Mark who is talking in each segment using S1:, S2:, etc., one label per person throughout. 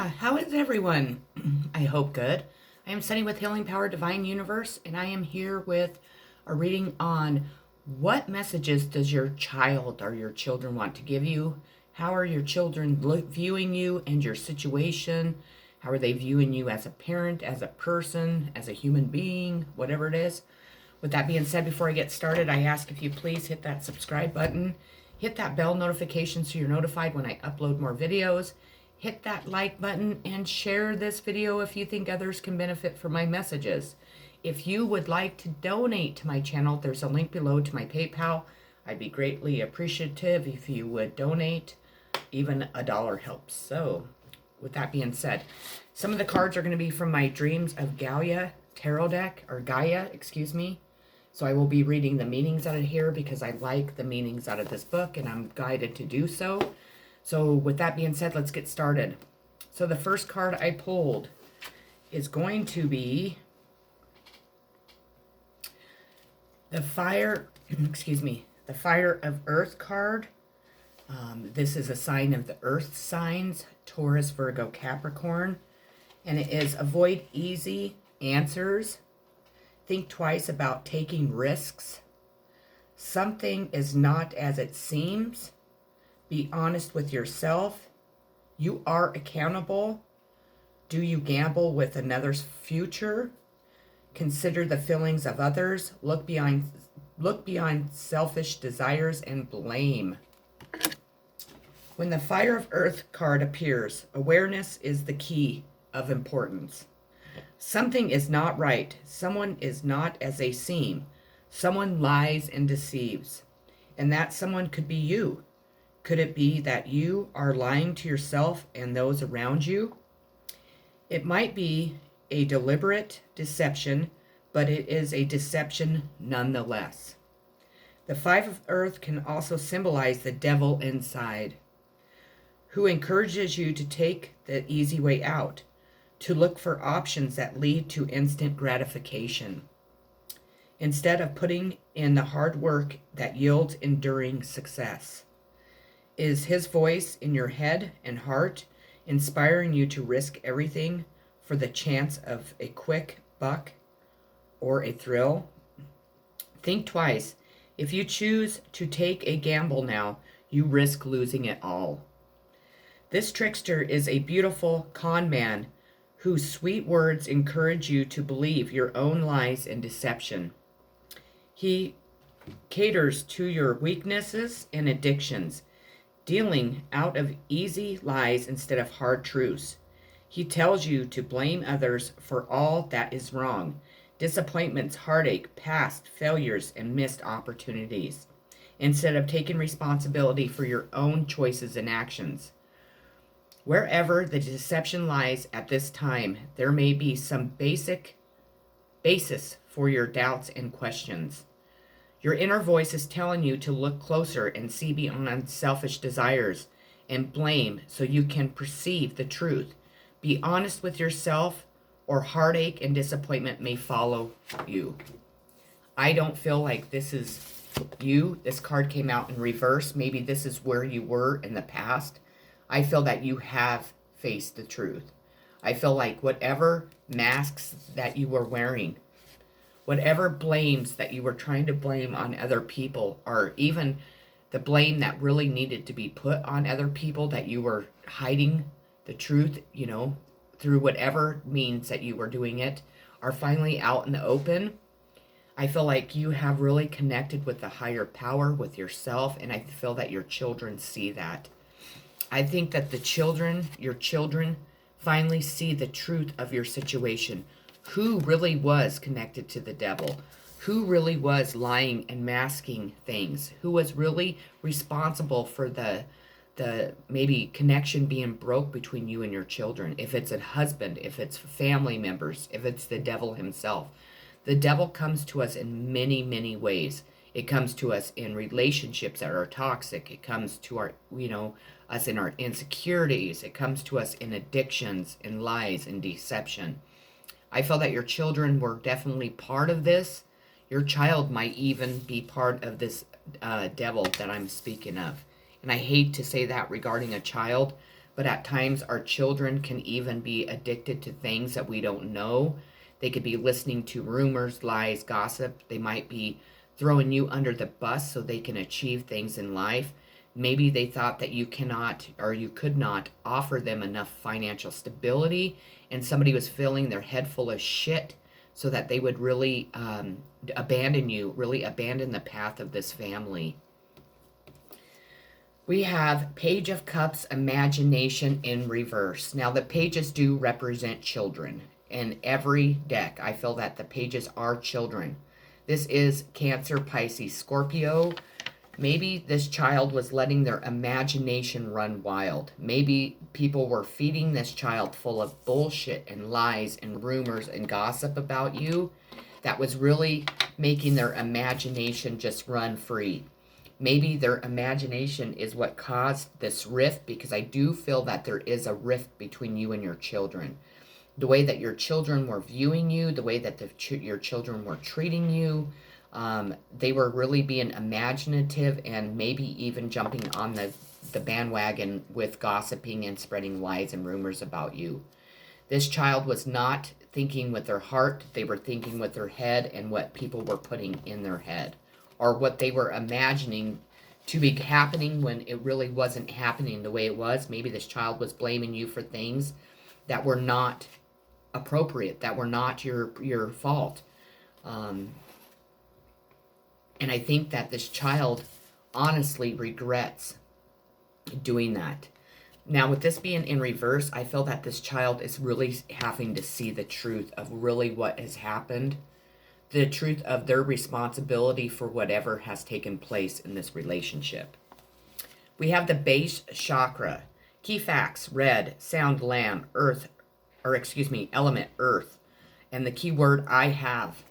S1: How is everyone? I hope good. I am Sunny with Healing Power Divine Universe, and I am here with a reading on what messages does your child or your children want to give you? How are your children viewing you and your situation? How are they viewing you as a parent, as a person, as a human being, whatever it is? With that being said, before I get started, I ask if you please hit that subscribe button, hit that bell notification so you're notified when I upload more videos. Hit that like button and share this video if you think others can benefit from my messages. If you would like to donate to my channel, there's a link below to my PayPal. I'd be greatly appreciative if you would donate. Even $1 helps. So, with that being said, some of the cards are going to be from my Dreams of Gaia tarot deck, or Gaia, excuse me. So I will be reading the meanings out of here because I like the meanings out of this book and I'm guided to do so. So with that being said, let's get started. So the first card I pulled is going to be the Fire, the Fire of Earth card. This is a sign of the earth signs, Taurus, Virgo, Capricorn. And it is avoid easy answers. Think twice about taking risks. Something is not as it seems. Be honest with yourself. You are accountable. Do you gamble with another's future? Consider the feelings of others. Look beyond selfish desires and blame. When the Fire of Earth card appears, awareness is the key of importance. Something is not right. Someone is not as they seem. Someone lies and deceives. And that someone could be you. Could it be that you are lying to yourself and those around you? It might be a deliberate deception, but it is a deception nonetheless. The Five of Earth can also symbolize the devil inside, who encourages you to take the easy way out, to look for options that lead to instant gratification, instead of putting in the hard work that yields enduring success. Is his voice in your head and heart inspiring you to risk everything for the chance of a quick buck or a thrill? Think twice. If you choose to take a gamble now, you risk losing it all. This trickster is a beautiful con man whose sweet words encourage you to believe your own lies and deception. He caters to your weaknesses and addictions, dealing out of easy lies instead of hard truths. He tells you to blame others for all that is wrong, disappointments, heartache, past failures, and missed opportunities, instead of taking responsibility for your own choices and actions. Wherever the deception lies at this time, there may be some basis for your doubts and questions. Your inner voice is telling you to look closer and see beyond selfish desires and blame so you can perceive the truth. Be honest with yourself, or heartache and disappointment may follow you. I don't feel like this is you. This card came out in reverse. Maybe this is where you were in the past. I feel that you have faced the truth. I feel like whatever masks that you were wearing, whatever blames that you were trying to blame on other people, or even the blame that really needed to be put on other people, that you were hiding the truth, through whatever means that you were doing it, are finally out in the open. I feel like you have really connected with the higher power, with yourself, and I feel that your children see that. I think that your children finally see the truth of your situation. Who really was connected to the devil? Who really was lying and masking things? Who was really responsible for the maybe connection being broke between you and your children? If it's a husband, if it's family members, if it's the devil himself. The devil comes to us in many, many ways. It comes to us in relationships that are toxic. It comes to our, us in our insecurities. It comes to us in addictions and lies and deception. I feel that your children were definitely part of this. Your child might even be part of this devil that I'm speaking of. And I hate to say that regarding a child, but at times our children can even be addicted to things that we don't know. They could be listening to rumors, lies, gossip. They might be throwing you under the bus so they can achieve things in life. Maybe they thought that you cannot or you could not offer them enough financial stability, and somebody was filling their head full of shit so that they would really abandon you, really abandon the path of this family. We have Page of Cups, imagination in reverse. Now, the pages do represent children. In every deck, I feel that the pages are children. This is Cancer, Pisces, Scorpio. Maybe this child was letting their imagination run wild. Maybe people were feeding this child full of bullshit and lies and rumors and gossip about you that was really making their imagination just run free. Maybe their imagination is what caused this rift, because I do feel that there is a rift between you and your children. The way that your children were viewing you, the way that your children were treating you, they were really being imaginative and maybe even jumping on the bandwagon with gossiping and spreading lies and rumors about you. This child was not thinking with their heart. They were thinking with their head and what people were putting in their head, or what they were imagining to be happening when it really wasn't happening the way it was. Maybe this child was blaming you for things that were not appropriate, that were not your fault. And I think that this child honestly regrets doing that. Now, with this being in reverse, I feel that this child is really having to see the truth of really what has happened, the truth of their responsibility for whatever has taken place in this relationship. We have the base chakra. Key facts: red, sound lamb, element earth. And the key word I have.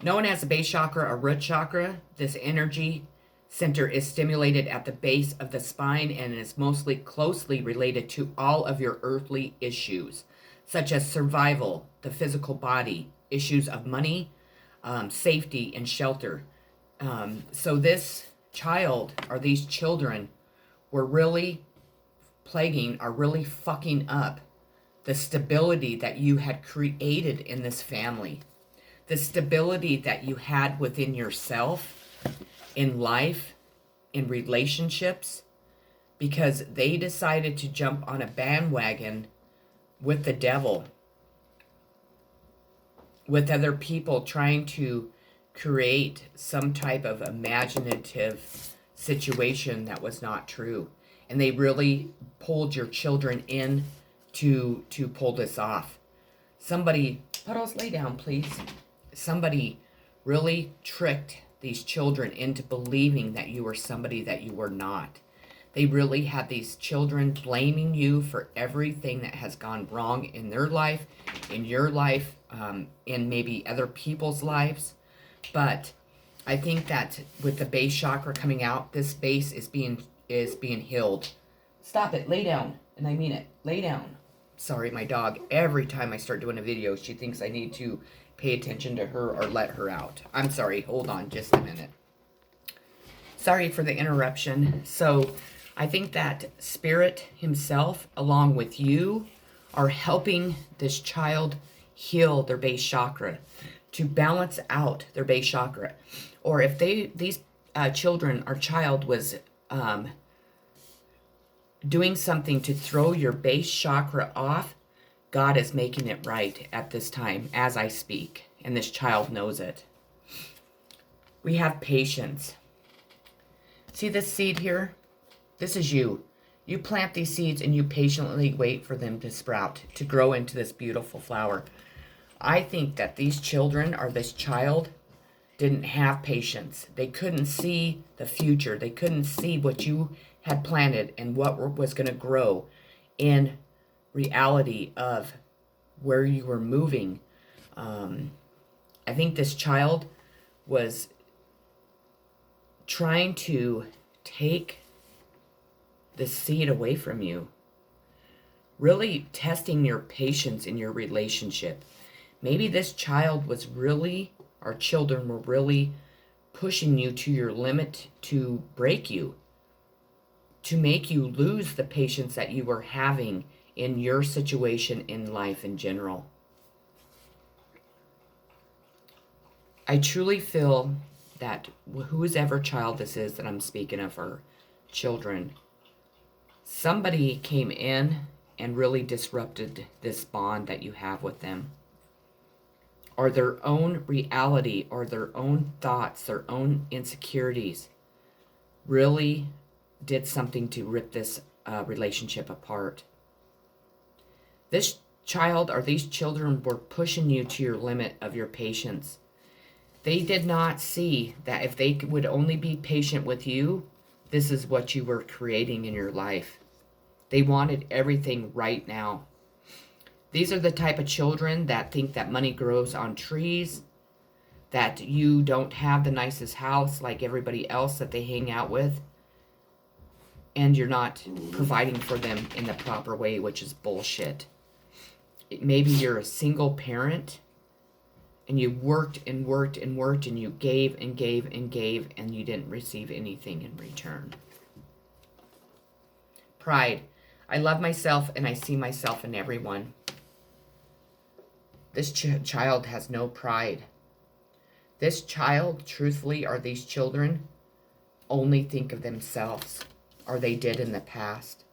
S1: Known as the base chakra or root chakra, this energy center is stimulated at the base of the spine and is mostly closely related to all of your earthly issues, such as survival, the physical body, issues of money, safety, and shelter. So this child, or these children, were really plaguing, or really fucking up the stability that you had created in this family, the stability that you had within yourself, in life, in relationships, because they decided to jump on a bandwagon with the devil, with other people trying to create some type of imaginative situation that was not true. And they really pulled your children in to pull this off. Somebody, Puddles, lay down, please. Somebody really tricked these children into believing that you were somebody that you were not. They really had these children blaming you for everything that has gone wrong in their life, in your life, in maybe other people's lives. But I think that with the base chakra coming out, this base is being healed. Stop it. Lay down. And I mean it. Lay down. Sorry, my dog. Every time I start doing a video, she thinks I need to pay attention to her or let her out. I'm sorry. Hold on just a minute. Sorry for the interruption. So I think that Spirit himself, along with you, are helping this child heal their base chakra, to balance out their base chakra. Or if these children or child was doing something to throw your base chakra off, God is making it right at this time as I speak, and this child knows it. We have patience. See this seed here? This is you. You plant these seeds and you patiently wait for them to sprout, to grow into this beautiful flower. I think that these children, or this child, didn't have patience. They couldn't see the future. They couldn't see what you had planted and what was going to grow in reality of where you were moving. I think this child was trying to take the seed away from you, really testing your patience in your relationship. Maybe this child was really, or children were really pushing you to your limit to break you, to make you lose the patience that you were having in your situation in life in general. I truly feel that whoever child this is that I'm speaking of, or children, somebody came in and really disrupted this bond that you have with them, or their own reality, or their own thoughts, their own insecurities really did something to rip this relationship apart. This child or these children were pushing you to your limit of your patience. They did not see that if they would only be patient with you, this is what you were creating in your life. They wanted everything right now. These are the type of children that think that money grows on trees, that you don't have the nicest house like everybody else that they hang out with, and you're not providing for them in the proper way, which is bullshit. Maybe you're a single parent, and you worked and worked and worked, and you gave and gave and gave, and you didn't receive anything in return. Pride. I love myself, and I see myself in everyone. This child has no pride. This child, truthfully, or these children, only think of themselves, or they did in the past.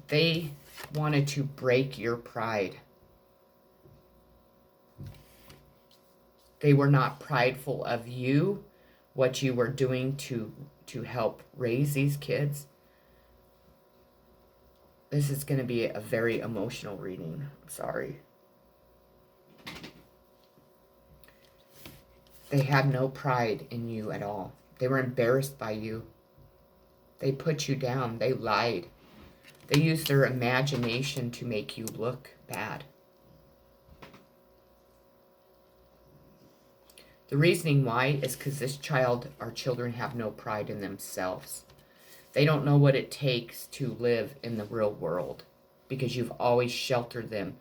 S1: They wanted to break your pride. They were not prideful of you, what you were doing to help raise these kids. This is going to be a very emotional reading. I'm sorry. They had no pride in you at all. They were embarrassed by you. They put you down. They lied. They used their imagination to make you look bad. The reasoning why is because this child or children have no pride in themselves. They don't know what it takes to live in the real world, because you've always sheltered them.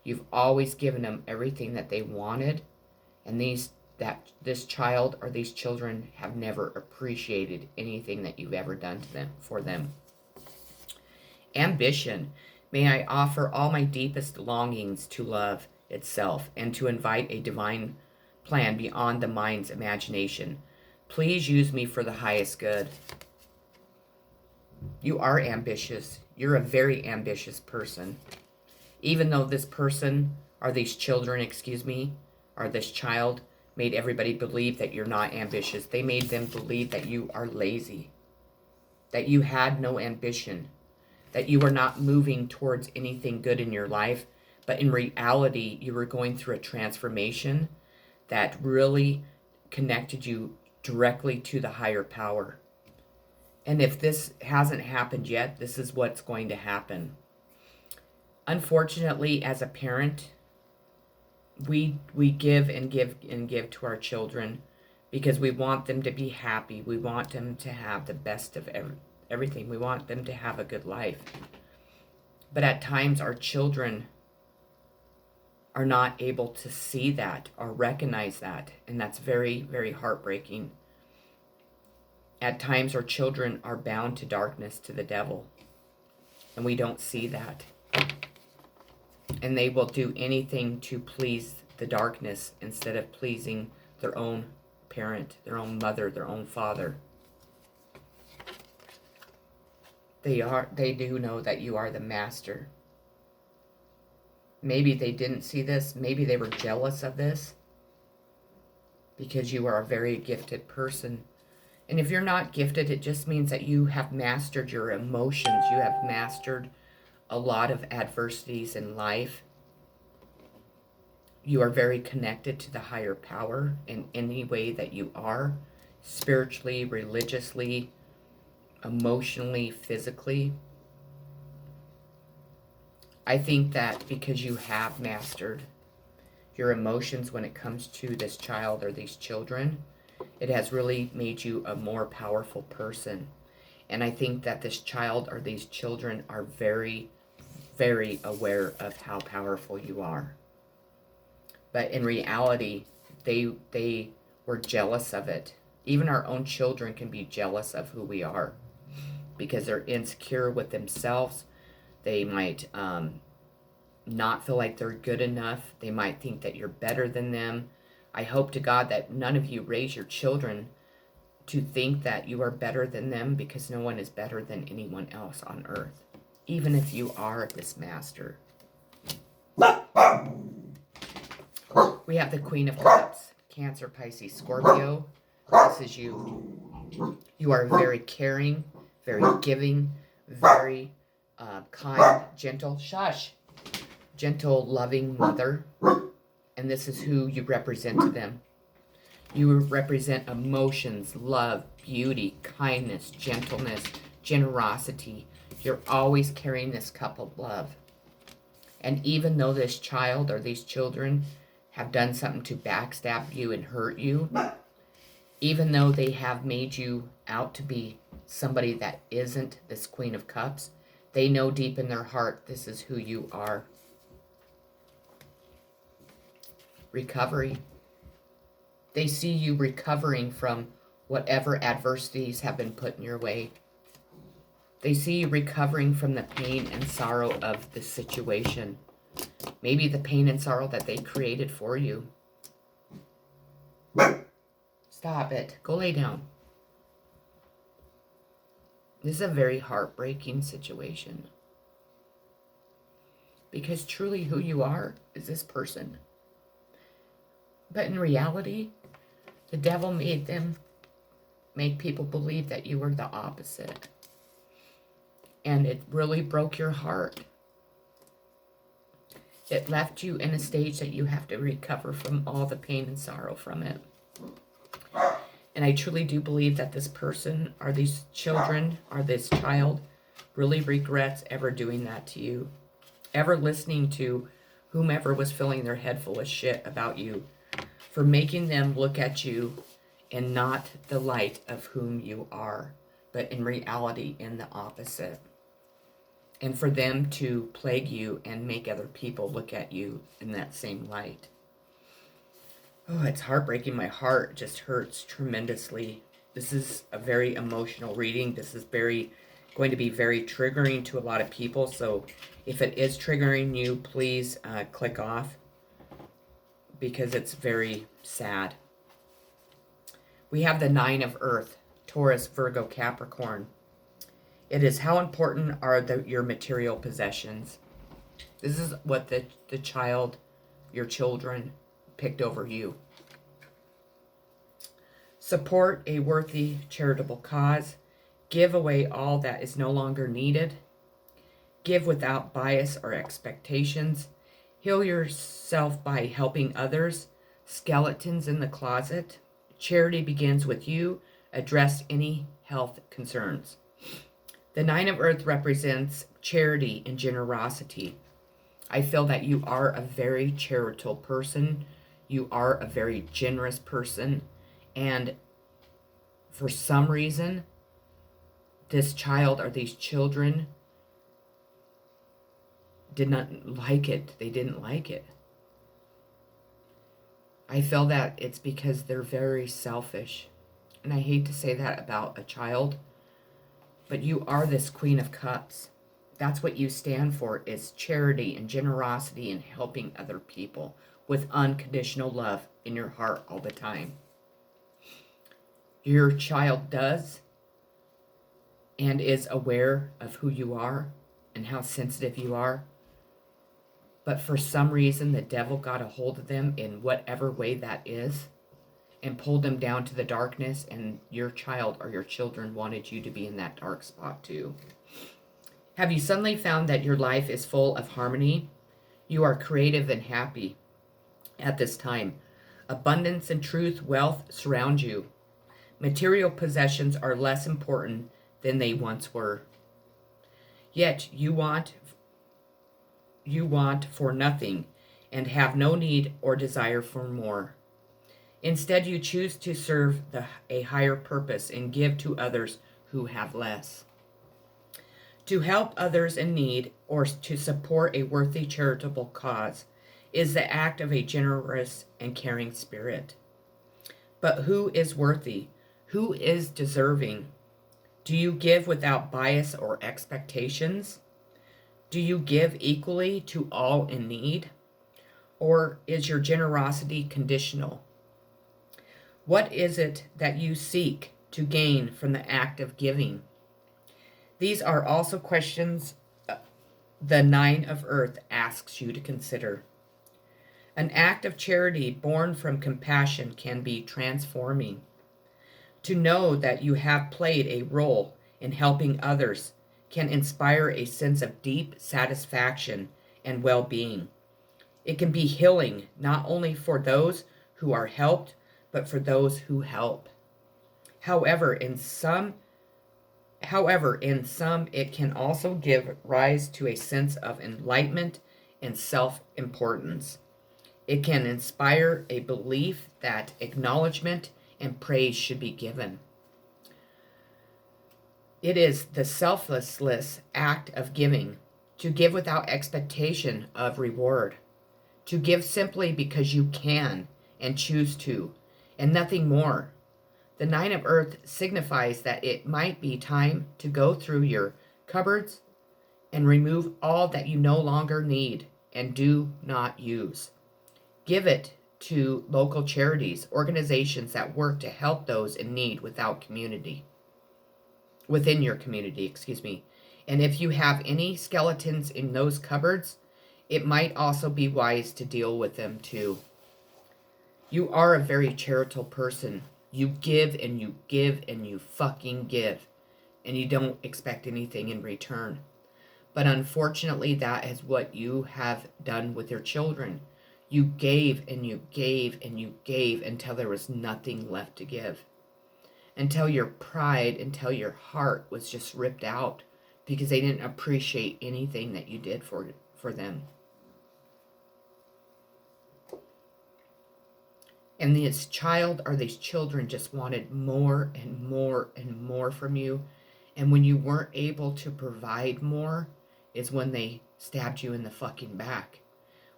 S1: You've always given them everything that they wanted, and this child or these children have never appreciated anything that you've ever done to them for them. Ambition. May I offer all my deepest longings to love itself and to invite a divine plan beyond the mind's imagination. Please use me for the highest good. You are ambitious. You're a very ambitious person. Even though this person, or these children, or this child, made everybody believe that you're not ambitious. They made them believe that you are lazy, that you had no ambition, that you were not moving towards anything good in your life. But in reality, you were going through a transformation that really connected you directly to the higher power. And if this hasn't happened yet, this is what's going to happen. Unfortunately, as a parent, we give and give and give to our children because we want them to be happy. We want them to have the best of everything. We want them to have a good life. But at times, our children are not able to see that or recognize that, and that's very, very heartbreaking. At times, our children are bound to darkness, to the devil, and we don't see that. And they will do anything to please the darkness instead of pleasing their own parent, their own mother, their own father. They do know that you are the master. Maybe they didn't see this. Maybe they were jealous of this because you are a very gifted person. And if you're not gifted, it just means that you have mastered your emotions. You have mastered a lot of adversities in life. You are very connected to the higher power in any way that you are, spiritually, religiously, emotionally, physically. I think that because you have mastered your emotions when it comes to this child or these children, it has really made you a more powerful person. And I think that this child or these children are very, very aware of how powerful you are. But in reality, they We're jealous of it. Even our own children can be jealous of who we are because they're insecure with themselves. They might not feel like they're good enough. They might think that you're better than them. I hope to God that none of you raise your children to think that you are better than them, because no one is better than anyone else on earth, even if you are this master. We have the Queen of Cups, Cancer, Pisces, Scorpio. This is you. You are very caring, very giving, very kind, gentle, gentle, loving mother. And this is who you represent to them. You represent emotions, love, beauty, kindness, gentleness, generosity. You're always carrying this cup of love. And even though this child or these children have done something to backstab you and hurt you, even though they have made you out to be somebody that isn't this Queen of Cups, they know deep in their heart this is who you are. Recovery. They see you recovering from whatever adversities have been put in your way. They see you recovering from the pain and sorrow of the situation. Maybe the pain and sorrow that they created for you. Stop it. Go lay down. This is a very heartbreaking situation. Because truly who you are is this person. But in reality, the devil made them make people believe that you were the opposite. And it really broke your heart. It left you in a stage that you have to recover from all the pain and sorrow from it. And I truly do believe that this person or these children or this child really regrets ever doing that to you. Ever listening to whomever was filling their head full of shit about you, for making them look at you in not the light of whom you are, but in reality in the opposite. And for them to plague you and make other people look at you in that same light. Oh, it's heartbreaking. My heart just hurts tremendously. This is a very emotional reading. This is going to be very triggering to a lot of people. So if it is triggering you, please click off, because it's very sad. We have the Nine of Earth, Taurus, Virgo, Capricorn. It is how important are your material possessions. This is what the child, your children, picked over you. Support a worthy charitable cause. Give away all that is no longer needed. Give without bias or expectations. Heal yourself by helping others. Skeletons in the closet. Charity begins with you. Address any health concerns. The Nine of Earth represents charity and generosity. I feel that you are a very charitable person. You are a very generous person. And for some reason, this child or these children did not like it. They didn't like it. I feel that it's because they're very selfish. And I hate to say that about a child, but you are this Queen of Cups. That's what you stand for, is charity and generosity and helping other people with unconditional love in your heart all the time. Your child does and is aware of who you are and how sensitive you are. But for some reason, the devil got a hold of them in whatever way that is and pulled them down to the darkness, and your child or your children wanted you to be in that dark spot too. Have you suddenly found that your life is full of harmony? You are creative and happy at this time. Abundance and truth, wealth surround you. Material possessions are less important than they once were. Yet you want for nothing and have no need or desire for more. Instead, you choose to serve a higher purpose and give to others who have less. To help others in need or to support a worthy charitable cause is the act of a generous and caring spirit. But who is worthy? Who is deserving? Do you give without bias or expectations? Do you give equally to all in need? Or is your generosity conditional? What is it that you seek to gain from the act of giving? These are also questions the Nine of Earth asks you to consider. An act of charity born from compassion can be transforming. To know that you have played a role in helping others can inspire a sense of deep satisfaction and well-being. It can be healing not only for those who are helped, but for those who help. However, in some it can also give rise to a sense of enlightenment and self-importance. It can inspire a belief that acknowledgement and praise should be given. It is the selfless act of giving, to give without expectation of reward, to give simply because you can and choose to, and nothing more. The Nine of Earth signifies that it might be time to go through your cupboards and remove all that you no longer need and do not use. Give it to local charities, organizations that work to help those in need within your community. And if you have any skeletons in those cupboards, it might also be wise to deal with them too. You are a very charitable person. You give and you give and you fucking give, and you don't expect anything in return. But unfortunately, that is what you have done with your children. You gave and you gave and you gave until there was nothing left to give. Until your pride, until your heart was just ripped out because they didn't appreciate anything that you did for them. And these children just wanted more and more and more from you. And when you weren't able to provide more is when they stabbed you in the fucking back.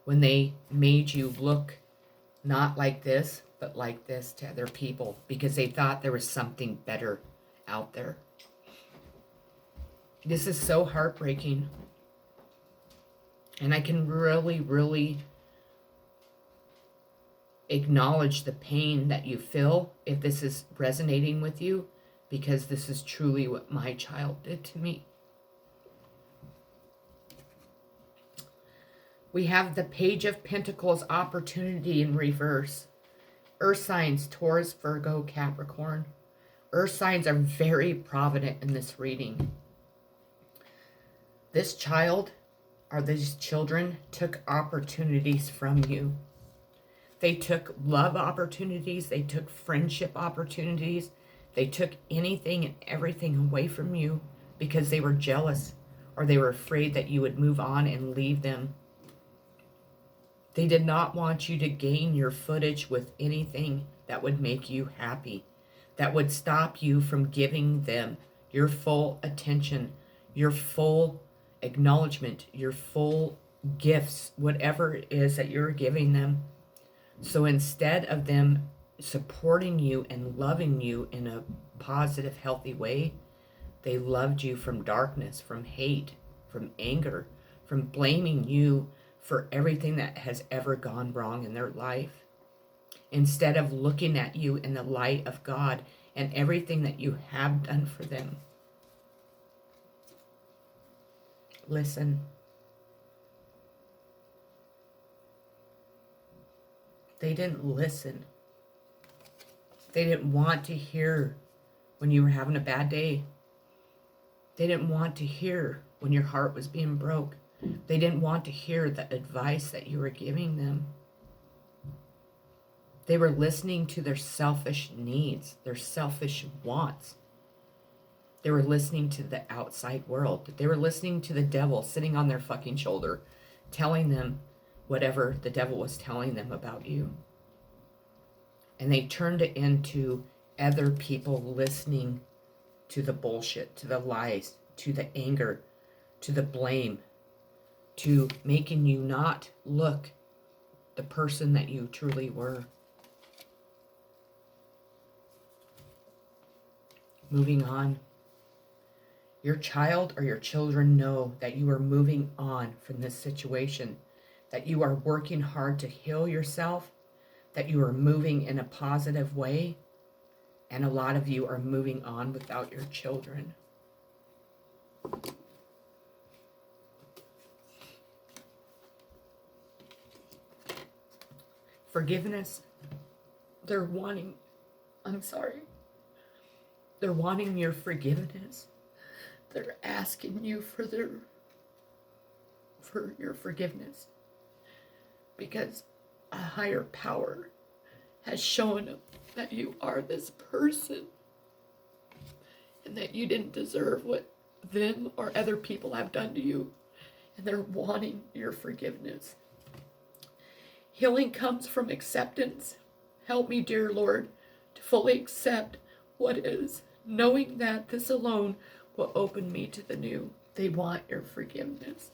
S1: When they made you look not like this, but like this to other people because they thought there was something better out there. This is so heartbreaking. And I can really, really acknowledge the pain that you feel if this is resonating with you, because this is truly what my child did to me. We have the Page of Pentacles, opportunity in reverse. Earth signs, Taurus, Virgo, Capricorn. Earth signs are very provident in this reading. This child, or these children, took opportunities from you. They took love opportunities. They took friendship opportunities. They took anything and everything away from you because they were jealous or they were afraid that you would move on and leave them. They did not want you to gain your footage with anything that would make you happy, that would stop you from giving them your full attention, your full acknowledgement, your full gifts, whatever it is that you're giving them. So instead of them supporting you and loving you in a positive, healthy way, they loved you from darkness, from hate, from anger, from blaming you for everything that has ever gone wrong in their life. Instead of looking at you in the light of God and everything that you have done for them. Listen. They didn't listen. They didn't want to hear when you were having a bad day. They didn't want to hear when your heart was being broke. They didn't want to hear the advice that you were giving them. They were listening to their selfish needs, their selfish wants. They were listening to the outside world. They were listening to the devil sitting on their fucking shoulder, telling them whatever the devil was telling them about you. And they turned it into other people listening to the bullshit, to the lies, to the anger, to the blame, to making you not look the person that you truly were. moving on. Your child or your children know that you are moving on from this situation, that you are working hard to heal yourself, that you are moving in a positive way, and a lot of you are moving on without your children. Forgiveness, they're wanting your forgiveness. They're asking you for your forgiveness because a higher power has shown them that you are this person and that you didn't deserve what them or other people have done to you, and they're wanting your forgiveness. Healing comes from acceptance. Help me, dear Lord, to fully accept what is, knowing that this alone will open me to the new. They want your forgiveness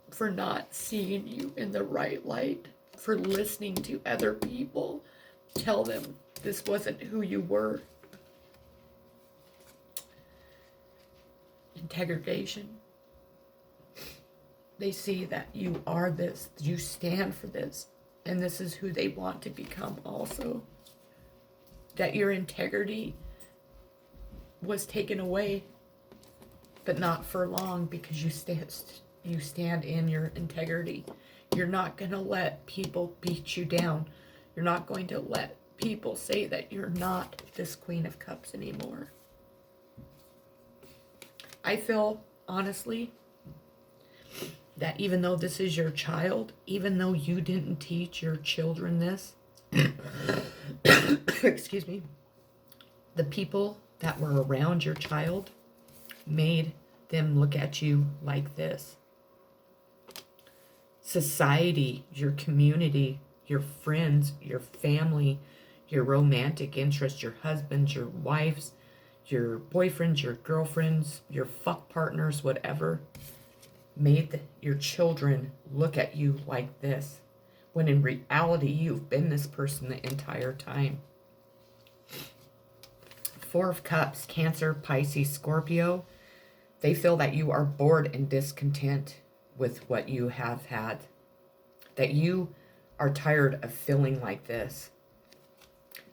S1: for not seeing you in the right light, for listening to other people tell them this wasn't who you were. Integration. They see that you are this, you stand for this, and this is who they want to become also. That your integrity was taken away, but not for long, because you stand in your integrity. You're not going to let people beat you down. You're not going to let people say that you're not this Queen of Cups anymore. I feel, honestly, that even though this is your child, even though you didn't teach your children this, excuse me, the people that were around your child made them look at you like this. Society, your community, your friends, your family, your romantic interests, your husbands, your wives, your boyfriends, your girlfriends, your fuck partners, whatever, made your children look at you like this, when in reality you've been this person the entire time. Four of Cups, Cancer, Pisces, Scorpio, they feel that you are bored and discontent with what you have had, that you are tired of feeling like this,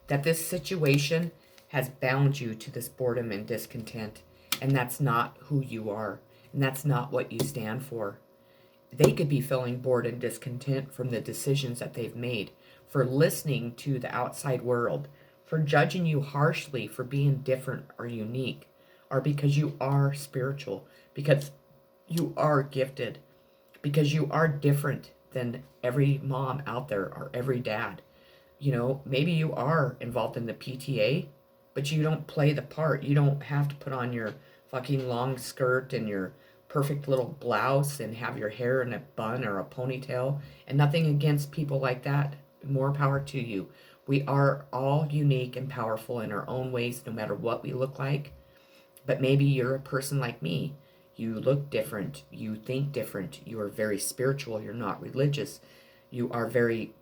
S1: that this situation has bound you to this boredom and discontent, and that's not who you are, and that's not what you stand for. They could be feeling bored and discontent from the decisions that they've made, for listening to the outside world, for judging you harshly for being different or unique, or because you are spiritual, because you are gifted, because you are different than every mom out there or every dad. You know, maybe you are involved in the PTA, but you don't play the part. You don't have to put on your fucking long skirt and your perfect little blouse and have your hair in a bun or a ponytail. And nothing against people like that. More power to you. We are all unique and powerful in our own ways, no matter what we look like. But maybe you're a person like me. You look different. You think different. You are very spiritual. You're not religious. You are very,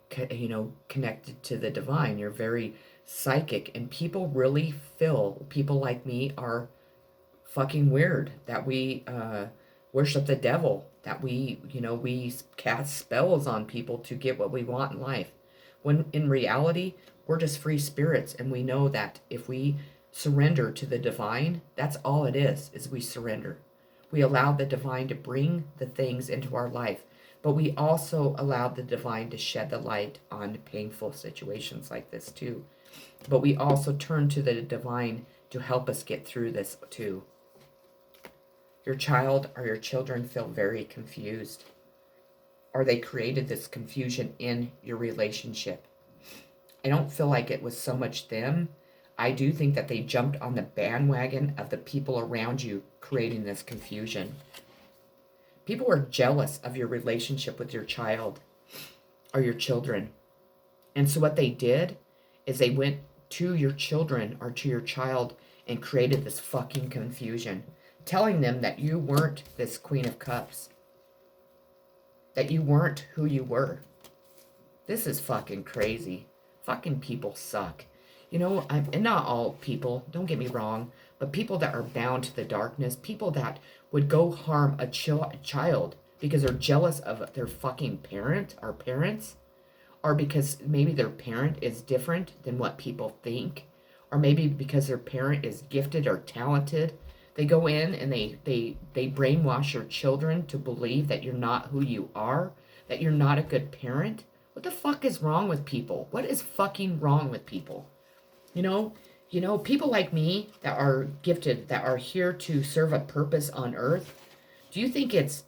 S1: connected to the divine. You're very psychic. And people really feel people like me are fucking weird. That we worship the devil. That we cast spells on people to get what we want in life. When in reality, we're just free spirits. And we know that if we surrender to the divine, that's all it is we surrender. We allow the divine to bring the things into our life, but we also allow the divine to shed the light on painful situations like this too. But we also turn to the divine to help us get through this too. Your child or your children feel very confused, or they created this confusion in your relationship. I don't feel like it was so much them. I do think that they jumped on the bandwagon of the people around you creating this confusion. People are jealous of your relationship with your child or your children. And so what they did is they went to your children or to your child and created this fucking confusion, telling them that you weren't this Queen of Cups, that you weren't who you were. This is fucking crazy. Fucking people suck. And not all people, don't get me wrong, but people that are bound to the darkness, people that would go harm a child because they're jealous of their fucking parent or parents, or because maybe their parent is different than what people think, or maybe because their parent is gifted or talented. They go in and they brainwash your children to believe that you're not who you are, that you're not a good parent. What the fuck is wrong with people? What is fucking wrong with people? You know, people like me that are gifted, that are here to serve a purpose on earth. Do you think it's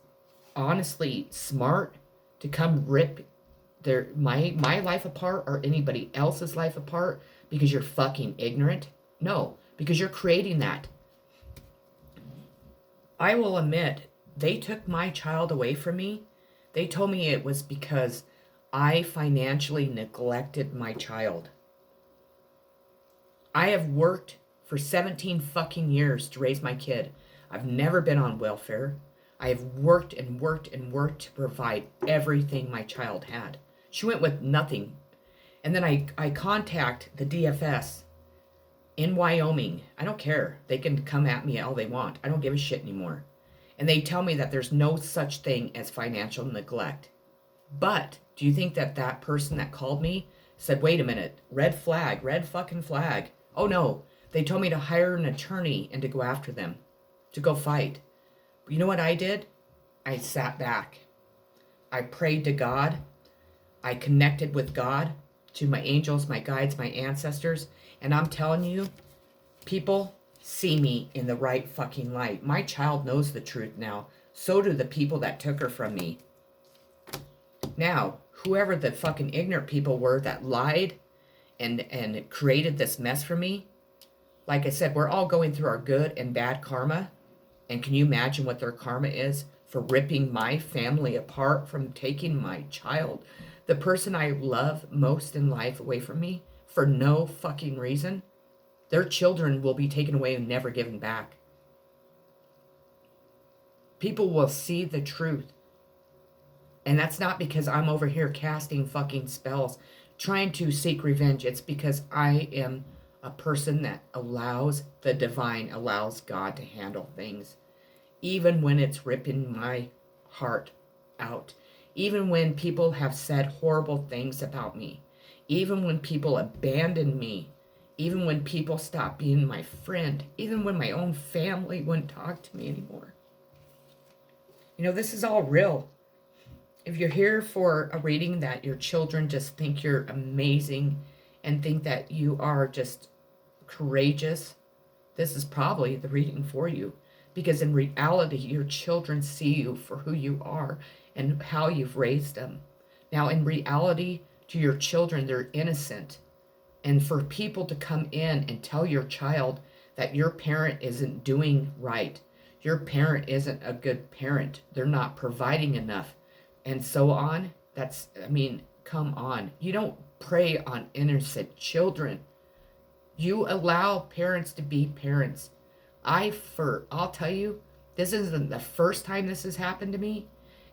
S1: honestly smart to come rip my life apart or anybody else's life apart because you're fucking ignorant? No, because you're creating that. I will admit, they took my child away from me. They told me it was because I financially neglected my child. I have worked for 17 fucking years to raise my kid. I've never been on welfare. I have worked and worked and worked to provide everything my child had. She went with nothing. And then I contact the DFS in Wyoming. I don't care. They can come at me all they want. I don't give a shit anymore. And they tell me that there's no such thing as financial neglect. But do you think that that person that called me said, wait a minute, red flag, red fucking flag? Oh no, they told me to hire an attorney and to go after them, to go fight. But you know what I did? I sat back. I prayed to God. I connected with God, to my angels, my guides, my ancestors. And I'm telling you, people see me in the right fucking light. My child knows the truth now. So do the people that took her from me. Now, whoever the fucking ignorant people were that lied and created this mess for me, like I said, we're all going through our good and bad karma. And can you imagine what their karma is for ripping my family apart, from taking my child, the person I love most in life, away from me for no fucking reason? Their children will be taken away and never given back. People will see the truth. And that's not because I'm over here casting fucking spells, trying to seek revenge. It's because I am a person that allows the divine, allows God to handle things. Even when it's ripping my heart out. Even when people have said horrible things about me. Even when people abandon me. Even when people stop being my friend. Even when my own family wouldn't talk to me anymore. This is all real. If you're here for a reading that your children just think you're amazing and think that you are just courageous, this is probably the reading for you. Because in reality, your children see you for who you are and how you've raised them. Now, in reality, to your children, they're innocent. And for people to come in and tell your child that your parent isn't doing right, your parent isn't a good parent, they're not providing enough, and so on, come on. You don't prey on innocent children. You allow parents to be parents. I'll tell you, this isn't the first time this has happened to me,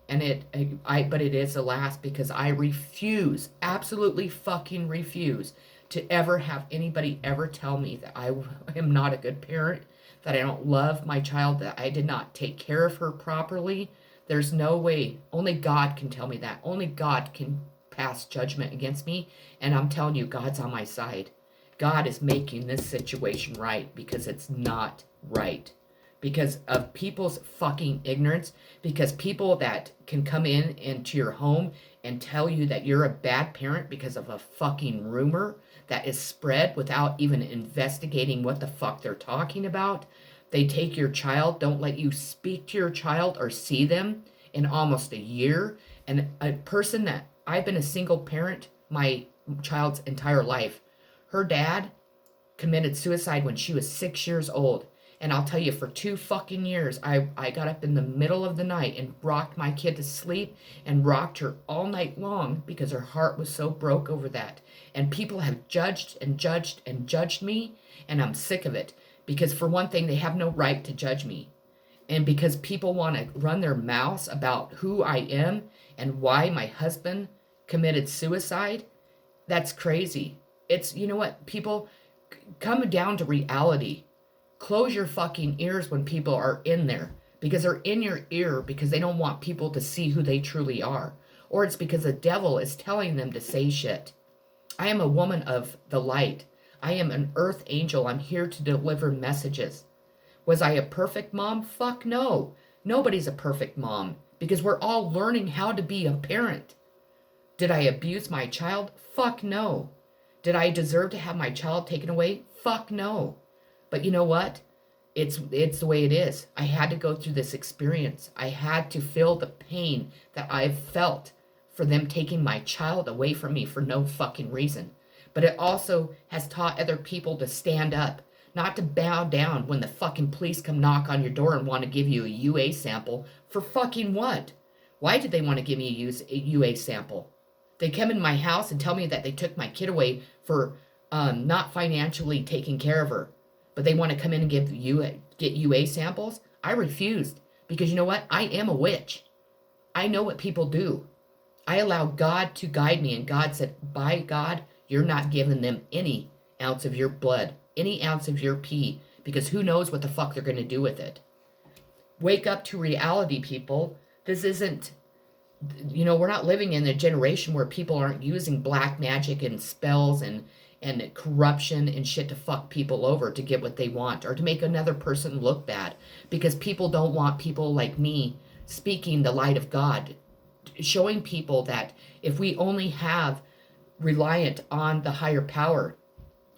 S1: but it is the last, because I refuse, absolutely fucking refuse, to ever have anybody ever tell me that I am not a good parent, that I don't love my child, that I did not take care of her properly. There's no way. Only God can tell me that. Only God can pass judgment against me. And I'm telling you, God's on my side. God is making this situation right, because it's not right. Because of people's fucking ignorance. Because people that can come into your home and tell you that you're a bad parent because of a fucking rumor that is spread without even investigating what the fuck they're talking about. They take your child, don't let you speak to your child or see them in almost a year. And a person that, I've been a single parent my child's entire life. Her dad committed suicide when she was 6 years old. And I'll tell you, for 2 fucking years, I got up in the middle of the night and rocked my kid to sleep and rocked her all night long because her heart was so broke over that. And people have judged and judged and judged me, and I'm sick of it. Because for one thing, they have no right to judge me. And because people want to run their mouths about who I am and why my husband committed suicide, that's crazy. It's, you know what, people, come down to reality. Close your fucking ears when people are in there, because they're in your ear because they don't want people to see who they truly are. Or it's because the devil is telling them to say shit. I am a woman of the light. I am an earth angel. I'm here to deliver messages. Was I a perfect mom? Fuck no. Nobody's a perfect mom because we're all learning how to be a parent. Did I abuse my child? Fuck no. Did I deserve to have my child taken away? Fuck no. But you know what? It's the way it is. I had to go through this experience. I had to feel the pain that I've felt for them taking my child away from me for no fucking reason. But it also has taught other people to stand up, not to bow down when the fucking police come knock on your door and want to give you a UA sample. For fucking what? Why did they want to give me a UA sample? They come in my house and tell me that they took my kid away for not financially taking care of her. But they want to come in and get UA samples? I refused. Because you know what? I am a witch. I know what people do. I allow God to guide me. And God said, by God, you're not giving them any ounce of your blood, any ounce of your pee, because who knows what the fuck they're going to do with it. Wake up to reality, people. This isn't, we're not living in a generation where people aren't using black magic and spells and corruption and shit to fuck people over to get what they want or to make another person look bad, because people don't want people like me speaking the light of God, showing people that if we only have reliant on the higher power,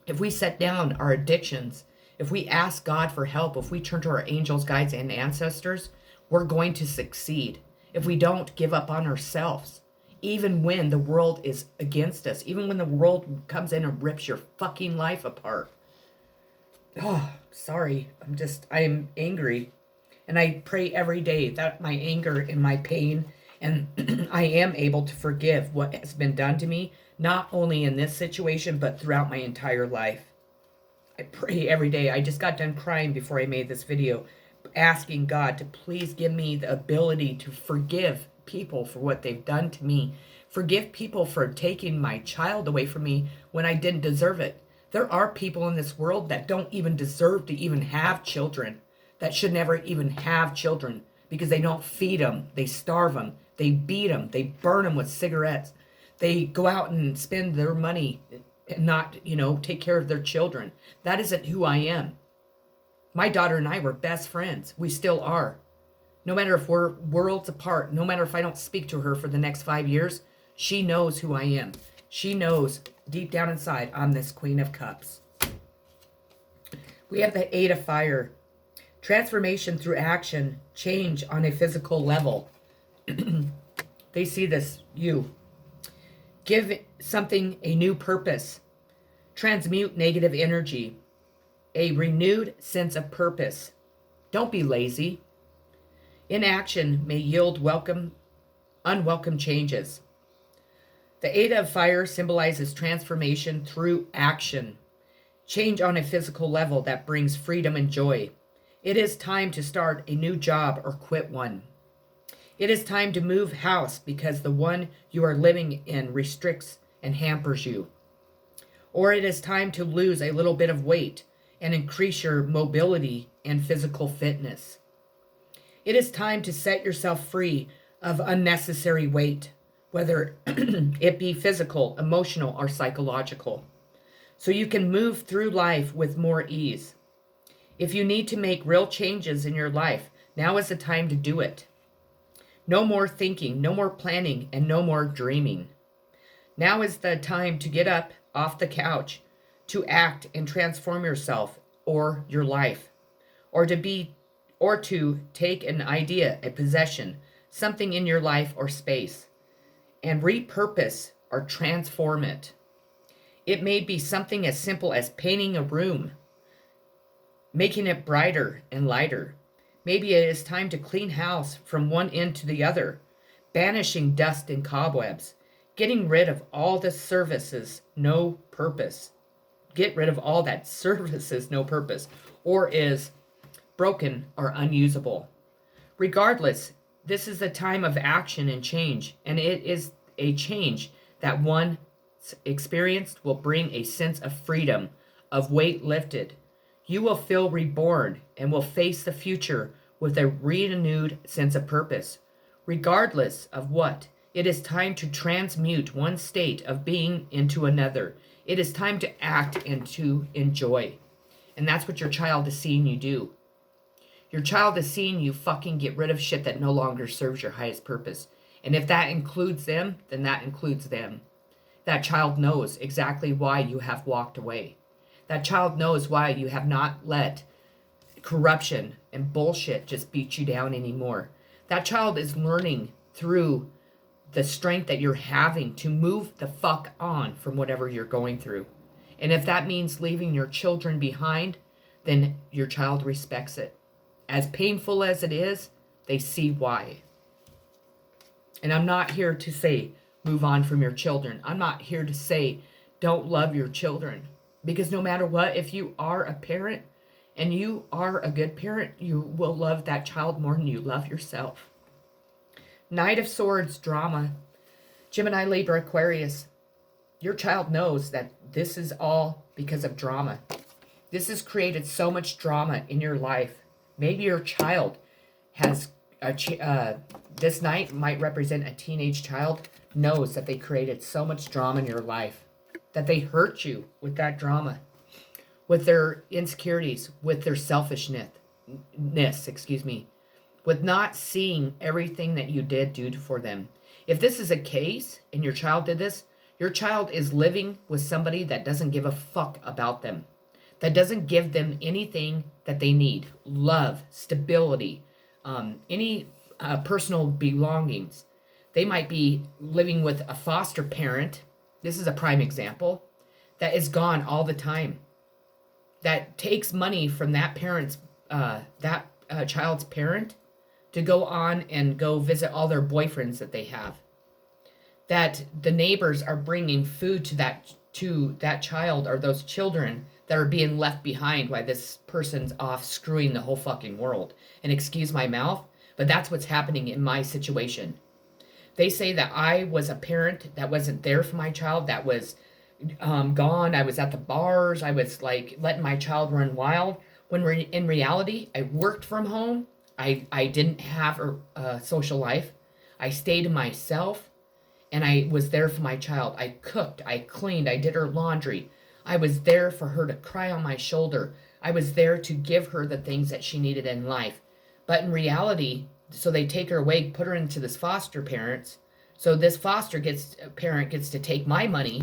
S1: if we set down our addictions, if we ask God for help, if we turn to our angels, guides, and ancestors, we're going to succeed. If we don't give up on ourselves, even when the world is against us, even when the world comes in and rips your fucking life apart. Oh, sorry. I am angry. And I pray every day that my anger and my pain, and I am able to forgive what has been done to me, not only in this situation, but throughout my entire life. I pray every day. I just got done crying before I made this video, asking God to please give me the ability to forgive people for what they've done to me. Forgive people for taking my child away from me when I didn't deserve it. There are people in this world that don't even deserve to even have children, that should never even have children, because they don't feed them, they starve them, they beat them, they burn them with cigarettes. They go out and spend their money and not, take care of their children. That isn't who I am. My daughter and I were best friends. We still are. No matter if we're worlds apart, no matter if I don't speak to her for the next 5 years, she knows who I am. She knows deep down inside I'm this Queen of Cups. We have the Eight of Fire. Transformation through action, change on a physical level. They see this, you. Give something a new purpose. Transmute negative energy. A renewed sense of purpose. Don't be lazy. Inaction may yield unwelcome changes. The Eight of Fire symbolizes transformation through action. Change on a physical level that brings freedom and joy. It is time to start a new job or quit one. It is time to move house because the one you are living in restricts and hampers you. Or it is time to lose a little bit of weight and increase your mobility and physical fitness. It is time to set yourself free of unnecessary weight, whether it be physical, emotional, or psychological, so you can move through life with more ease. If you need to make real changes in your life, now is the time to do it. No more thinking, no more planning, and no more dreaming. Now is the time to get up off the couch, to act and transform yourself or your life, or to take an idea, a possession, something in your life or space, and repurpose or transform it. It may be something as simple as painting a room, making it brighter and lighter. Maybe it is time to clean house from one end to the other, banishing dust and cobwebs, getting rid of all the services, no purpose. Get rid of all that services, no purpose, or is broken or unusable. Regardless, this is a time of action and change, and it is a change that one experienced will bring a sense of freedom, of weight lifted. You will feel reborn and will face the future with a renewed sense of purpose. Regardless of what, it is time to transmute one state of being into another. It is time to act and to enjoy. And that's what your child is seeing you do. Your child is seeing you fucking get rid of shit that no longer serves your highest purpose. And if that includes them, then that includes them. That child knows exactly why you have walked away. That child knows why you have not let corruption and bullshit just beat you down anymore. That child is learning through the strength that you're having to move the fuck on from whatever you're going through. And if that means leaving your children behind, then your child respects it. As painful as it is, they see why. And I'm not here to say, move on from your children. I'm not here to say, don't love your children. Because no matter what, if you are a parent and you are a good parent, you will love that child more than you love yourself. Knight of Swords drama. Gemini, Libra, Aquarius. Your child knows that this is all because of drama. This has created so much drama in your life. Maybe your child has this knight might represent a teenage child, knows that they created so much drama in your life, that they hurt you with that drama, with their insecurities, with their selfishness, with not seeing everything that you did do for them. If this is a case and your child did this, your child is living with somebody that doesn't give a fuck about them, that doesn't give them anything that they need. Love, stability, any personal belongings. They might be living with a foster parent. This is a prime example. That is gone all the time. That takes money from that parent's, child's parent to go on and go visit all their boyfriends that they have. That the neighbors are bringing food to that child or those children that are being left behind while this person's off screwing the whole fucking world. And excuse my mouth, but that's what's happening in my situation. They say that I was a parent that wasn't there for my child, that was gone. I was at the bars. I was like letting my child run wild. When in reality, I worked from home. I didn't have a social life. I stayed to myself, and I was there for my child. I cooked. I cleaned. I did her laundry. I was there for her to cry on my shoulder. I was there to give her the things that she needed in life. But in reality, so they take her away, put her into this foster parents. So this foster parent gets to take my money,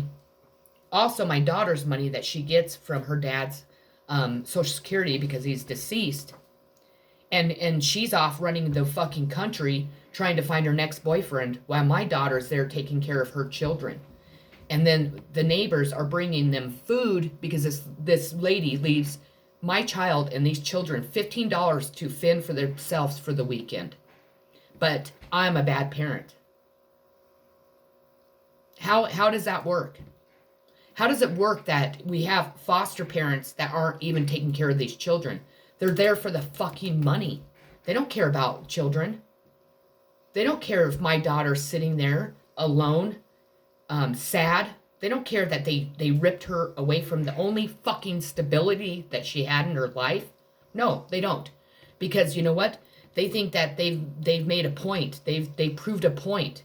S1: also my daughter's money that she gets from her dad's Social Security because he's deceased. And she's off running the fucking country trying to find her next boyfriend while my daughter's there taking care of her children. And then the neighbors are bringing them food because this lady leaves my child and these children $15 to fend for themselves for the weekend. But I'm a bad parent. How does that work? How does it work that we have foster parents that aren't even taking care of these children? They're there for the fucking money. They don't care about children. They don't care if my daughter's sitting there alone, sad. They don't care that they ripped her away from the only fucking stability that she had in her life. No, they don't. Because you know what? They think that they've made a point. They proved a point.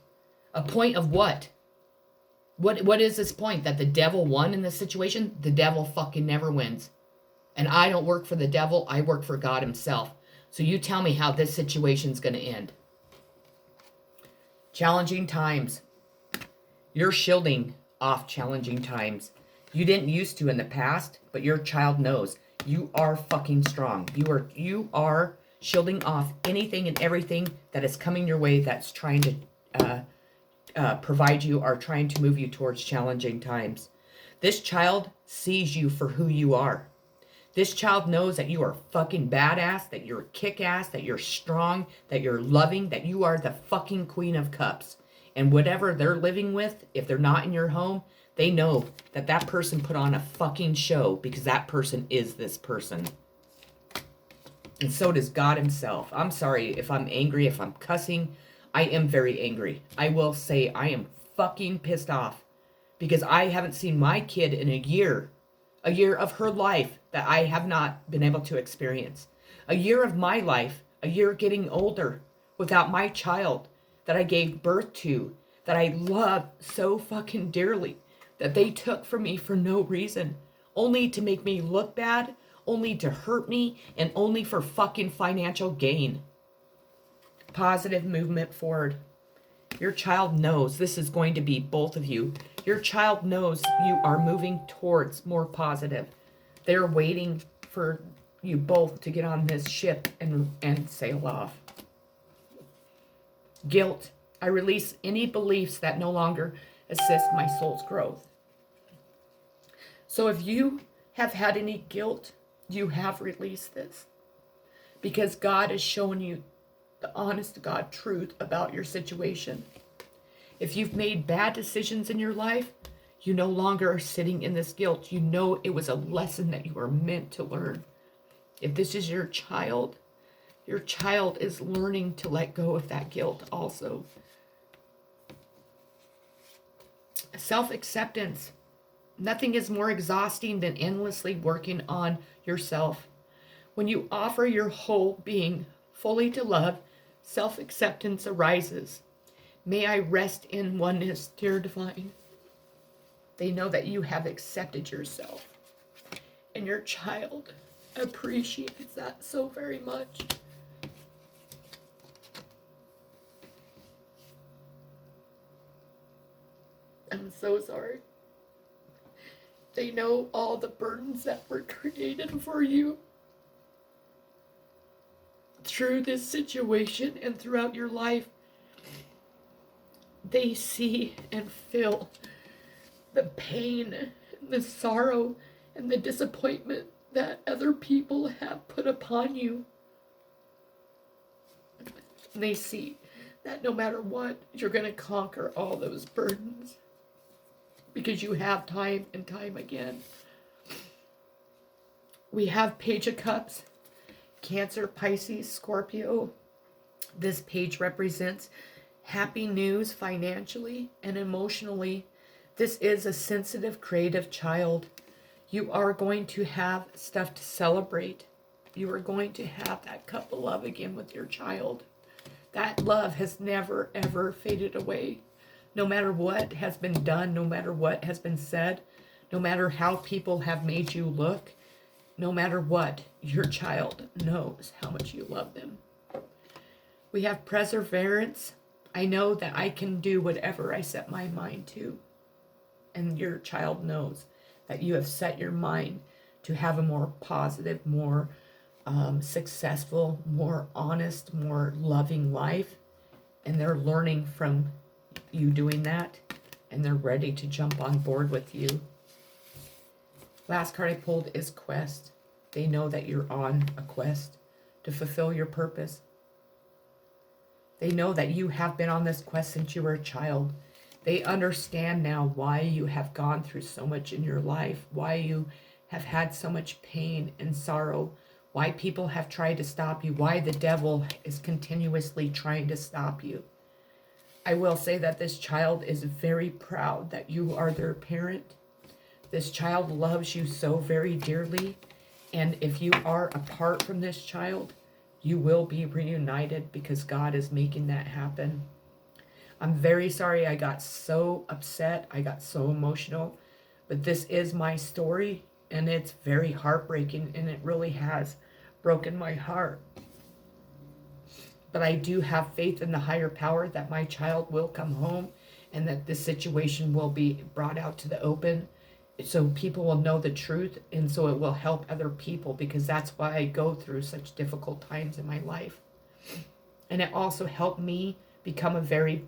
S1: A point of what? What is this point? That the devil won in this situation? The devil fucking never wins. And I don't work for the devil. I work for God himself. So you tell me how this situation's going to end. Challenging times. You're shielding off challenging times. You didn't used to in the past, but your child knows. You are fucking strong. You are shielding off anything and everything that is coming your way that's trying to provide you or trying to move you towards challenging times. This child sees you for who you are. This child knows that you are fucking badass, that you're kick-ass, that you're strong, that you're loving, that you are the fucking Queen of Cups. And whatever they're living with, if they're not in your home, they know that that person put on a fucking show because that person is this person. And so does God himself. I'm sorry if I'm angry, if I'm cussing. I am very angry. I will say I am fucking pissed off because I haven't seen my kid in a year of her life that I have not been able to experience, a year of my life, a year getting older without my child that I gave birth to, that I love so fucking dearly, that they took from me for no reason, only to make me look bad, only to hurt me, and only for fucking financial gain. Positive movement forward. Your child knows this is going to be both of you. Your child knows you are moving towards more positive. They're waiting for you both to get on this ship and sail off. Guilt. I release any beliefs that no longer assist my soul's growth. So if you have had any guilt, you have released this. Because God has shown you the honest to God truth about your situation. If you've made bad decisions in your life, you no longer are sitting in this guilt. You know it was a lesson that you were meant to learn. If this is your child is learning to let go of that guilt also. Self-acceptance. Nothing is more exhausting than endlessly working on yourself. When you offer your whole being fully to love, self-acceptance arises. May I rest in oneness, dear divine. They know that you have accepted yourself. And your child appreciates that so very much. I'm so sorry. They know all the burdens that were created for you through this situation and throughout your life. They see and feel the pain, and the sorrow, and the disappointment that other people have put upon you. And they see that no matter what, you're going to conquer all those burdens. Because you have time and time again. We have Page of Cups, Cancer, Pisces, Scorpio. This page represents happy news financially and emotionally. This is a sensitive, creative child. You are going to have stuff to celebrate. You are going to have that cup of love again with your child. That love has never, ever faded away. No matter what has been done, no matter what has been said, no matter how people have made you look, no matter what, your child knows how much you love them. We have perseverance. I know that I can do whatever I set my mind to. And your child knows that you have set your mind to have a more positive, more successful, more honest, more loving life. And they're learning from you doing that, and they're ready to jump on board with you. Last card I pulled is Quest. They know that you're on a quest to fulfill your purpose. They know that you have been on this quest since you were a child. They understand now why you have gone through so much in your life, why you have had so much pain and sorrow, why people have tried to stop you, why the devil is continuously trying to stop you. I will say that this child is very proud that you are their parent. This child loves you so very dearly. And if you are apart from this child, you will be reunited because God is making that happen. I'm very sorry I got so upset. I got so emotional. But this is my story, and it's very heartbreaking, and it really has broken my heart. But I do have faith in the higher power that my child will come home and that this situation will be brought out to the open so people will know the truth, and so it will help other people, because that's why I go through such difficult times in my life. And it also helped me become a very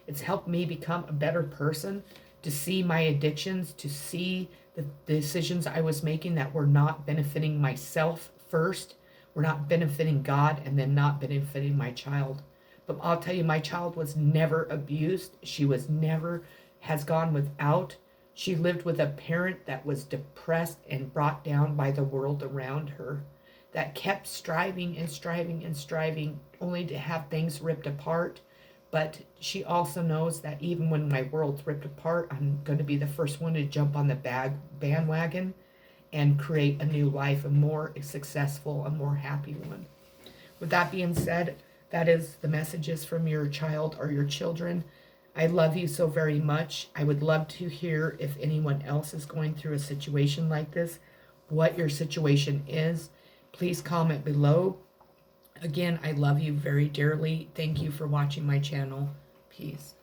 S1: it's helped me become a better person, to see my addictions, to see the decisions I was making that were not benefiting myself first, were not benefiting God, and then not benefiting my child. But I'll tell you, my child was never abused. She has gone without. She lived with a parent that was depressed and brought down by the world around her, that kept striving and striving and striving, only to have things ripped apart. But she also knows that even when my world's ripped apart, I'm going to be the first one to jump on the bandwagon and create a new life, a more successful, a more happy one. With that being said, that is the messages from your child or your children. I love you so very much. I would love to hear if anyone else is going through a situation like this, what your situation is. Please comment below. Again, I love you very dearly. Thank you for watching my channel. Peace.